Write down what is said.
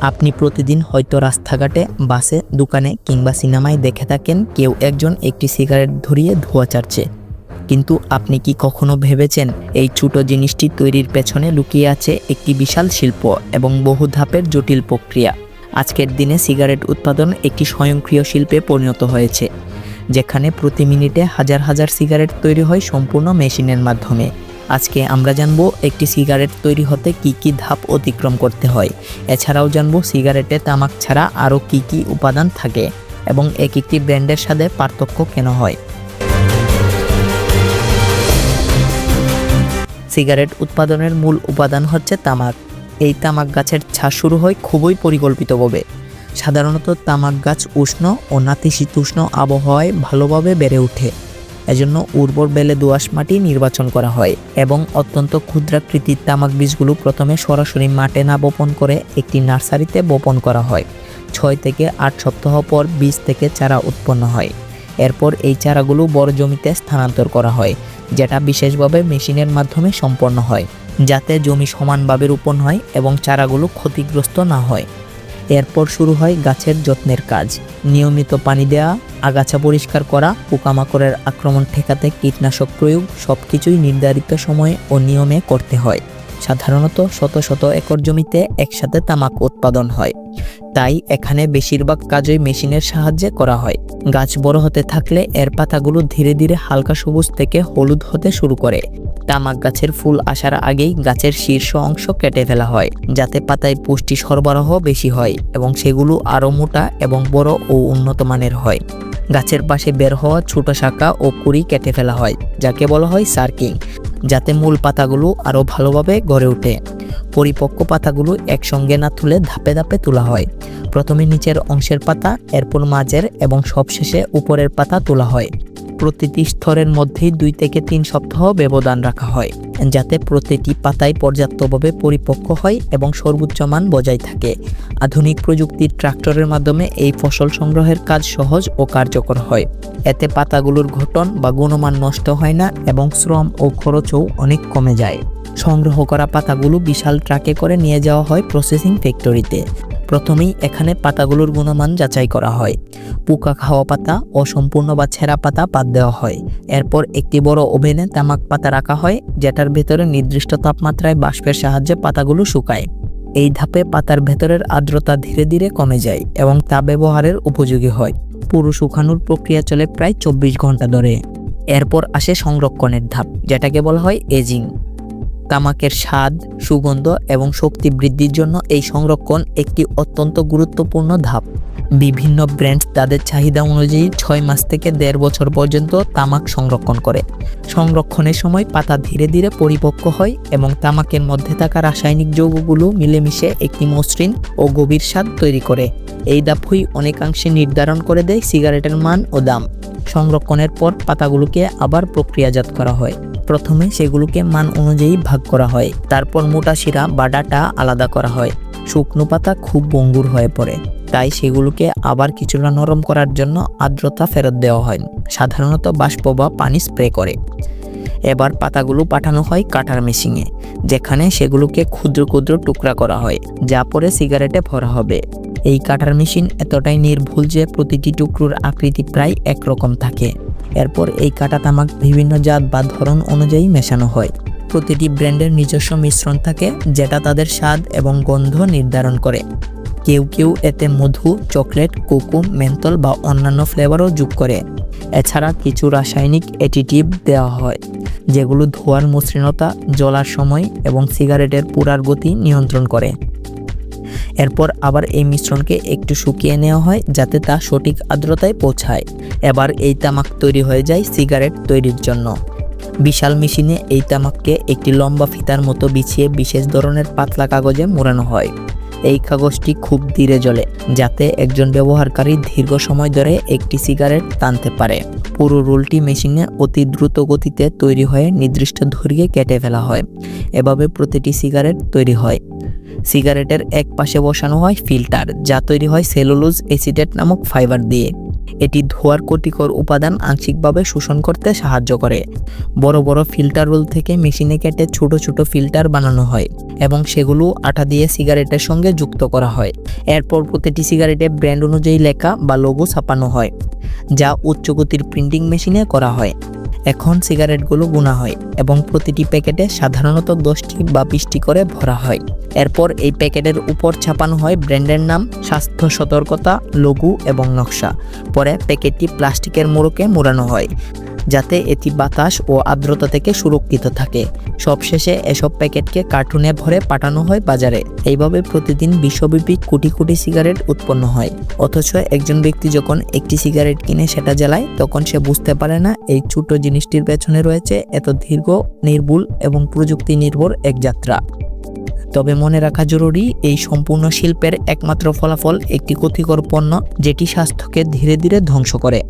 আপনি প্রতিদিন হয়তো রাস্তাঘাটে, বাসে, দোকানে কিংবা সিনেমায় দেখে থাকেন কেউ একজন একটি সিগারেট ধরিয়ে ধোঁয়া ছাড়ছে। কিন্তু আপনি কি কখনো ভেবেছেন এই ছোট জিনিসটি তৈরির পেছনে লুকিয়ে আছে একটি বিশাল শিল্প এবং বহু ধাপের জটিল প্রক্রিয়া? আজকের দিনে সিগারেট উৎপাদন একটি স্বয়ংক্রিয় শিল্পে পরিণত হয়েছে, যেখানে প্রতি মিনিটে হাজার হাজার সিগারেট তৈরি হয় সম্পূর্ণ মেশিনের মাধ্যমে। আজকে আমরা জানবো একটি সিগারেট তৈরি হতে কি কি ধাপ অতিক্রম করতে হয়। এছাড়াও জানবো সিগারেটে তামাক ছাড়া আরও কি কি উপাদান থাকে এবং এক একটি ব্র্যান্ডের সাথে পার্থক্য কেন হয়। সিগারেট উৎপাদনের মূল উপাদান হচ্ছে তামাক। এই তামাক গাছের ছাদ শুরু হয় খুবই পরিকল্পিতভাবে। সাধারণত তামাক গাছ উষ্ণ ও নাতিশীতোষ্ণ আবহাওয়ায় ভালোভাবে বেড়ে ওঠে। এজন্য উর্বর বেলে দোআঁশ মাটি নির্বাচন করা হয় এবং অত্যন্ত ক্ষুদ্রাকৃতির তামাক বীজগুলো প্রথমে সরাসরি মাঠে না বপন করে একটি নার্সারিতে বপন করা হয়। 6 থেকে 8 সপ্তাহ পর বীজ থেকে চারা উৎপন্ন হয়। এরপর এই চারাগুলো বড় জমিতে স্থানান্তর করা হয়, যেটা বিশেষভাবে মেশিনের মাধ্যমে সম্পন্ন হয়, যাতে জমি সমানভাবে রোপণ হয় এবং চারাগুলো ক্ষতিগ্রস্ত না হয়। এরপর শুরু হয় গাছের যত্নের কাজ। নিয়মিত পানি দেওয়া, আগাছা পরিষ্কার করা, পোকামাকড়ের আক্রমণ ঠেকাতে কীটনাশক প্রয়োগ সবকিছুই নির্ধারিত সময়ে ও নিয়মে করতে হয়। সাধারণত শত শত একর জমিতে একসাথে তামাক উৎপাদন হয়, তাই এখানে বেশিরভাগ কাজই মেশিনের সাহায্যে করা হয়। গাছ বড় হতে থাকলে এর পাতাগুলো ধীরে ধীরে হালকা সবুজ থেকে হলুদ হতে শুরু করে। তামাক গাছের ফুল আসার আগেই গাছের শীর্ষ অংশ কেটে ফেলা হয়, যাতে পাতায় পুষ্টি সরবরাহ বেশি হয় এবং সেগুলো আরও মোটা এবং বড় ও উন্নত মানের হয়। গাছের পাশে বের হওয়া ছোট শাখা ও কুড়ি কেটে ফেলা হয়, যাকে বলা হয় সার্কিং, যাতে মূল পাতাগুলো আরও ভালোভাবে গড়ে ওঠে। পরিপক্ক পাতাগুলো একসঙ্গে না তুলে ধাপে ধাপে তোলা হয়। প্রথমে নিচের অংশের পাতা, এরপর মাঝের এবং সবশেষে উপরের পাতা তোলা হয়। প্রতিটি স্তরের মধ্যেই 2 থেকে 3 সপ্তাহ ব্যবধান রাখা হয়, যাতে প্রতিটি পাতায় পর্যাপ্তভাবে পরিপক্ক হয় এবং সর্বোচ্চ মান বজায় থাকে। আধুনিক প্রযুক্তির ট্রাক্টরের মাধ্যমে এই ফসল সংগ্রহের কাজ সহজ ও কার্যকর হয়। এতে পাতাগুলোর গঠন বা গুণমান নষ্ট হয় না এবং শ্রম ও খরচও অনেক কমে যায়। সংগ্রহ করা পাতাগুলো বিশাল ট্রাকে করে নিয়ে যাওয়া হয় প্রসেসিং ফ্যাক্টরিতে। প্রথমেই এখানে পাতাগুলোর গুণমান যাচাই করা হয়। পোকা খাওয়া পাতা, অসম্পূর্ণ বা ছেঁড়া পাতা বাদ দেওয়া হয়। এরপর একটি বড় ওভেনে তামাক পাতা রাখা হয়, যেটার ভেতরে নির্দিষ্ট তাপমাত্রায় বাষ্পের সাহায্যে পাতাগুলো শুকায়। এই ধাপে পাতার ভেতরের আর্দ্রতা ধীরে ধীরে কমে যায় এবং তা ব্যবহারের উপযোগী হয়। পুরো শুকানোর প্রক্রিয়া চলে প্রায় 24 ঘন্টা ধরে। এরপর আসে সংরক্ষণের ধাপ, যেটাকে বলা হয় এজিং। তামাকের স্বাদ, সুগন্ধ এবং শক্তি বৃদ্ধির জন্য এই সংরক্ষণ একটি অত্যন্ত গুরুত্বপূর্ণ ধাপ। বিভিন্ন ব্র্যান্ড তাদের চাহিদা অনুযায়ী 6 মাস থেকে 1.5 বছর পর্যন্ত তামাক সংরক্ষণ করে। সংরক্ষণের সময় পাতা ধীরে ধীরে পরিপক্ক হয় এবং তামাকের মধ্যে থাকা রাসায়নিক যৌগগুলো মিলেমিশে একটি মসৃণ ও গভীর স্বাদ তৈরি করে। এই ধাপই অনেকাংশে নির্ধারণ করে দেয় সিগারেটের মান ও দাম। সংরক্ষণের পর পাতাগুলোকে আবার প্রক্রিয়াজাত করা হয়। প্রথমে সেগুলোকে মান অনুযায়ী ভাগ করা হয়, তারপর মোটা শিরা বা ডাটা আলাদা করা হয়। শুকনো পাতা খুব ভঙ্গুর হয়ে পড়ে, তাই সেগুলোকে আবার কিছুটা নরম করার জন্য আর্দ্রতা ফেরত দেওয়া হয়, সাধারণত বাষ্প বা পানি স্প্রে করে। এবার পাতাগুলো পাঠানো হয় কাটার মেশিনে, যেখানে সেগুলোকে ক্ষুদ্র ক্ষুদ্র টুকরা করা হয়, যা পরে সিগারেটে ভরা হবে। এই কাটার মেশিন এতটাই নির্ভুল যে প্রতিটি টুকরোর আকৃতি প্রায় একরকম থাকে। এরপর এই কাটা তামাক বিভিন্ন জাত বা ধরন অনুযায়ী মেশানো হয়। প্রতিটি ব্র্যান্ডের নিজস্ব মিশ্রণ থাকে, যেটা তাদের স্বাদ এবং গন্ধ নির্ধারণ করে। কেউ কেউ এতে মধু, চকলেট, কোকো, মেন্থল বা অন্যান্য ফ্লেভারও যোগ করে। এছাড়া কিছু রাসায়নিক অ্যাডিটিভ দেওয়া হয়, যেগুলো ধোঁয়ার মসৃণতা, জ্বলার সময় এবং সিগারেটের পুরার গতি নিয়ন্ত্রণ করে। এরপর আবার এই মিশ্রণকে একটু শুকিয়ে নেওয়া হয়, যাতে তা সঠিক আর্দ্রতায় পৌঁছায়। এবার এই তামাক তৈরি হয়ে যায় সিগারেট তৈরির জন্য। বিশাল মেশিনে এই তামাককে একটি লম্বা ফিতার মতো বিছিয়ে বিশেষ ধরনের পাতলা কাগজে মোড়ানো হয়। এই কাগজটি খুব ধীরে জ্বলে, যাতে একজন ব্যবহারকারী দীর্ঘ সময় ধরে একটি সিগারেট টানতে পারে। পুরো রোলটি মেশিনে অতি দ্রুত গতিতে তৈরি হয়ে নির্দিষ্ট দৈর্ঘ্যে কেটে ফেলা হয়। এভাবে প্রতিটি সিগারেট তৈরি হয়। সিগারেটের এক পাশে বসানো হয় ফিল্টার, যা তৈরি হয় সেলুলোজ অ্যাসিটেট নামক ফাইবার দিয়ে। এটি ধোঁয়ার ক্ষতিকর উপাদান আংশিকভাবে শোষণ করতে সাহায্য করে। বড় বড় ফিল্টার রোল থেকে মেশিনে কেটে ছোট ছোট ফিল্টার বানানো হয় এবং সেগুলো আঠা দিয়ে সিগারেটের সঙ্গে যুক্ত করা হয়। এরপর প্রতিটি সিগারেটে ব্র্যান্ড অনুযায়ী লেখা বা লোগো ছাপানো হয়, যা উচ্চ গতির প্রিন্টিং মেশিনে করা হয়। এখন সিগারেটগুলো গোনা হয় এবং প্রতিটি প্যাকেটে সাধারণত 10টি বা 20টি করে ভরা হয়। এরপর এই প্যাকেটের উপর ছাপানো হয় ব্র্যান্ডের নাম, স্বাস্থ্য সতর্কতা, লোগো এবং নকশা। পরে প্যাকেটটি প্লাস্টিকের মোড়কে মোড়ানো হয় যাতে এটি বাতাস ও আর্দ্রতা থেকে সুরক্ষিত থাকে। সবশেষে এসব প্যাকেটকে কার্টুনে ভরে পাঠানো হয় বাজারে। এইভাবে প্রতিদিন বিশ্বব্যাপী কোটি কোটি সিগারেট উৎপন্ন হয়। অথচ একজন ব্যক্তি যখন একটি সিগারেট কিনে সেটা জ্বালায়, তখন সে বুঝতে পারে না এই ছোট জিনিসটির পেছনে রয়েছে এত দীর্ঘ, নির্ভুল এবং প্রযুক্তি নির্ভর এক যাত্রা। তবে মনে রাখা জরুরি, এই সম্পূর্ণ শিল্পের একমাত্র ফলাফল একটি ক্ষতিকর পণ্য যেটি স্বাস্থ্যকে ধীরে ধীরে ধ্বংস করে।